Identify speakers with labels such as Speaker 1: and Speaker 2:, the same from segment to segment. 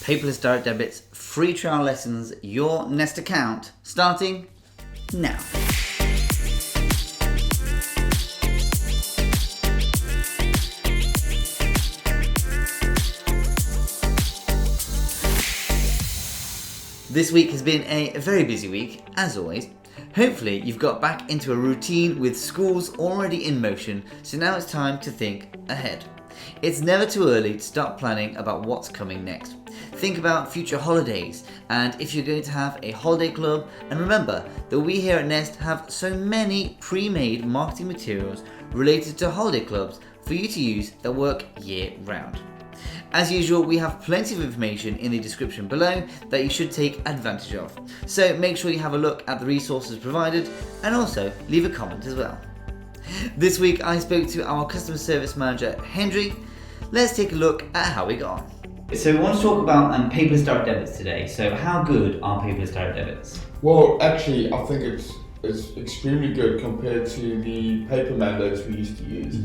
Speaker 1: Paperless direct debits, free trial lessons, your Nest account, starting now. This week has been a very busy week, as always. Hopefully you've got back into a routine with schools already in motion, so now it's time to think ahead. It's never too early to start planning about what's coming next. Think about future holidays and if you're going to have a holiday club, and remember that we here at Nest have so many pre-made marketing materials related to holiday clubs for you to use that work year round. As usual, we have plenty of information in the description below that you should take advantage of. So make sure you have a look at the resources provided and also leave a comment as well. This week I spoke to our customer service manager, Henry. Let's take a look at how we got on. So we want to talk about paperless direct debits today. So how good are paperless direct debits?
Speaker 2: Well, actually, I think it's extremely good compared to the paper mandates we used to use.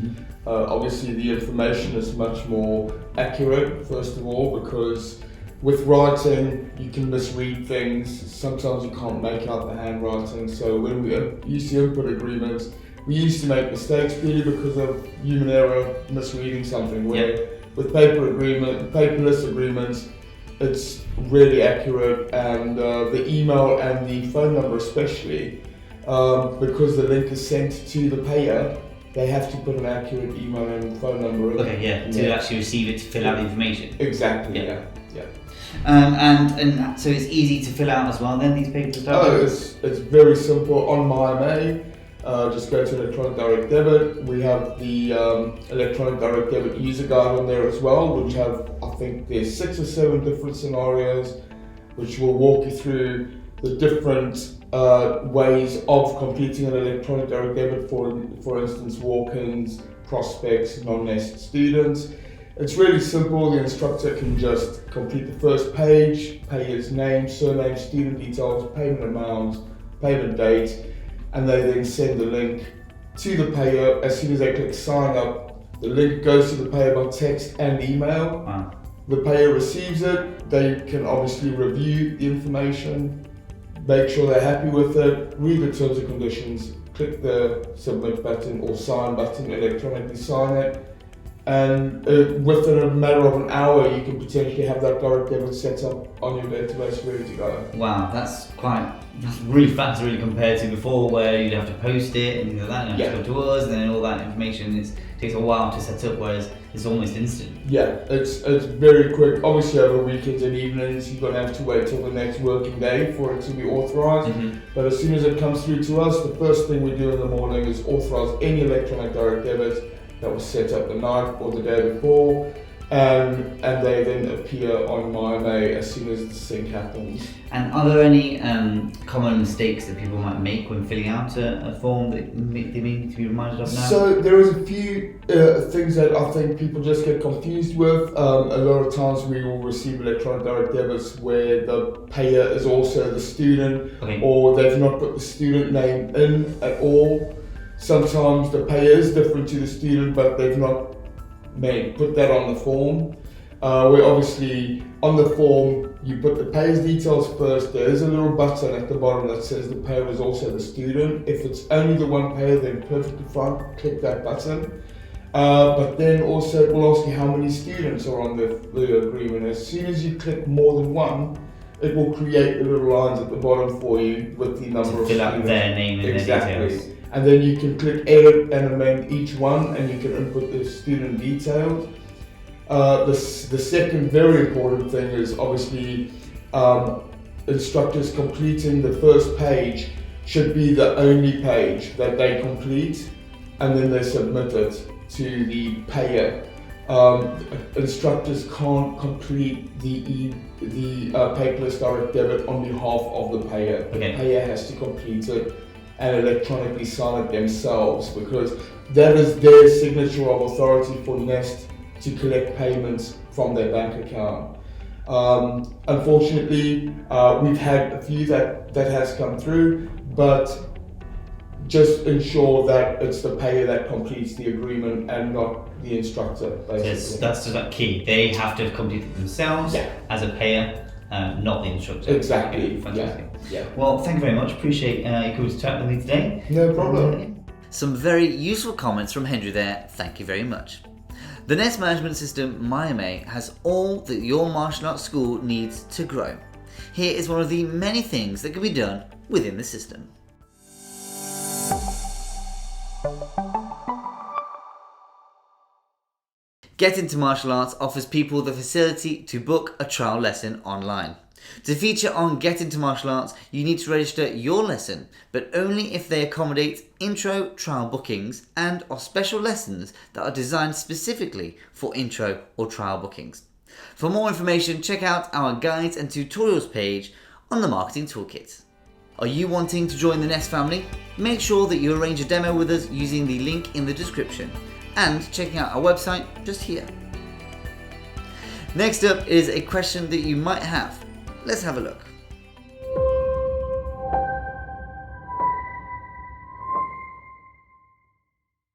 Speaker 2: Obviously, the information is much more accurate, first of all, because with writing, you can misread things. Sometimes you can't make out the handwriting. So when we used to input agreements, we used to make mistakes purely because of human error, misreading something. Where with paperless agreements, it's really accurate, and the email and the phone number especially, because the link is sent to the payer, they have to put an accurate email and phone number in.
Speaker 1: Okay, to actually receive it, to fill out the information.
Speaker 2: Exactly, yeah.
Speaker 1: And so it's easy to fill out as well then, these paperless direct debits?
Speaker 2: It's very simple. On myMA, just go to electronic direct debit. We have the electronic direct debit user guide on there as well, which have, I think there's 6 or 7 different scenarios which will walk you through the different ways of completing an electronic direct debit, for instance, walk-ins, prospects, non-nest students. It's really simple. The instructor can just complete the first page, payer's name, surname, student details, payment amount, payment date, and they then send the link to the payer. As soon as they click sign up, the link goes to the payer by text and email.
Speaker 1: Wow.
Speaker 2: The payer receives it. They can obviously review the information, make sure they're happy with it, read the terms and conditions, click the submit button or sign button, electronically sign it, and within a matter of an hour you can potentially have that direct debit set up on your database ready to go.
Speaker 1: Wow, that's really fast really compared to before, where you'd have to post it and things like that, and have to come to us, and then all that information takes a while to set up, whereas it's almost instant.
Speaker 2: Yeah, it's very quick. Obviously over weekends and evenings you're going to have to wait till the next working day for it to be authorised. But as soon as it comes through to us, the first thing we do in the morning is authorise any electronic direct debit that was set up the night or the day before, and they then appear on myMA as soon as the sync happens.
Speaker 1: And are there any common mistakes that people might make when filling out a form that they may need to be reminded of now?
Speaker 2: So there is a few things that I think people just get confused with. A lot of times we will receive electronic direct debits where the payer is also the student, or they've not put the student name in at all. Sometimes the payer is different to the student, but they've not put that on the form. Where obviously on the form you put the payer's details first. There is a little button at the bottom that says the payer is also the student. If it's only the one payer, then perfectly fine, click that button. But then also it will ask you how many students are on the agreement. As soon as you click more than one, it will create the little lines at the bottom for you with the number of students.
Speaker 1: Fill out their name and their details.
Speaker 2: And then you can click edit and amend each one, and you can input the student details. The second very important thing is obviously instructors completing the first page should be the only page that they complete, and then they submit it to the payer. Instructors can't complete the paperless direct debit on behalf of the payer. The payer has to complete it and electronically sign it themselves, because that is their signature of authority for Nest to collect payments from their bank account. Unfortunately, we've had a few that has come through, but just ensure that it's the payer that completes the agreement and not the instructor, basically.
Speaker 1: That's just that key. They have to complete it themselves as a payer, not the instructor.
Speaker 2: Exactly.
Speaker 1: Fantastic.
Speaker 2: Yeah.
Speaker 1: Well, thank you very much. Appreciate you coming to chat with me today.
Speaker 2: No problem.
Speaker 1: Some very useful comments from Henry there. Thank you very much. The nest management system myMA has all that your martial arts school needs to grow. Here is one of the many things that can be done within the system. Get Into Martial Arts offers people the facility to book a trial lesson online. To feature on Get Into Martial Arts, you need to register your lesson, but only if they accommodate intro trial bookings and or special lessons that are designed specifically for intro or trial bookings. For more information, check out our guides and tutorials page on the Marketing Toolkit. Are you wanting to join the Nest family? Make sure that you arrange a demo with us using the link in the description and checking out our website just here. Next up is a question that you might have. Let's have a look.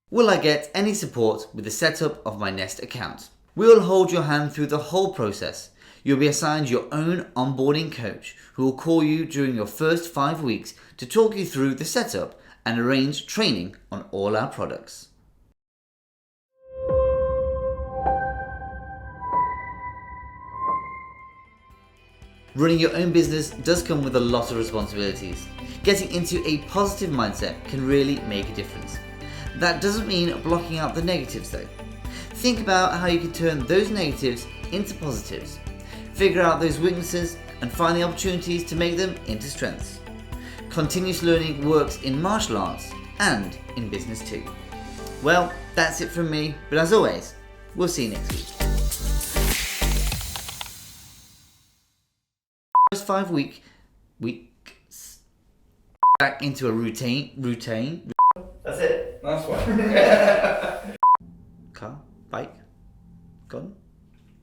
Speaker 1: Will I get any support with the setup of my Nest account? We will hold your hand through the whole process. You'll be assigned your own onboarding coach who will call you during your first 5 weeks to talk you through the setup and arrange training on all our products. Running your own business does come with a lot of responsibilities. Getting into a positive mindset can really make a difference. That doesn't mean blocking out the negatives though. Think about how you can turn those negatives into positives. Figure out those weaknesses and find the opportunities to make them into strengths. Continuous learning works in martial arts and in business too. Well, that's it from me, but as always, we'll see you next week. First 5 weeks back into a routine. That's it.
Speaker 2: That's fine.
Speaker 1: Car, bike, gun.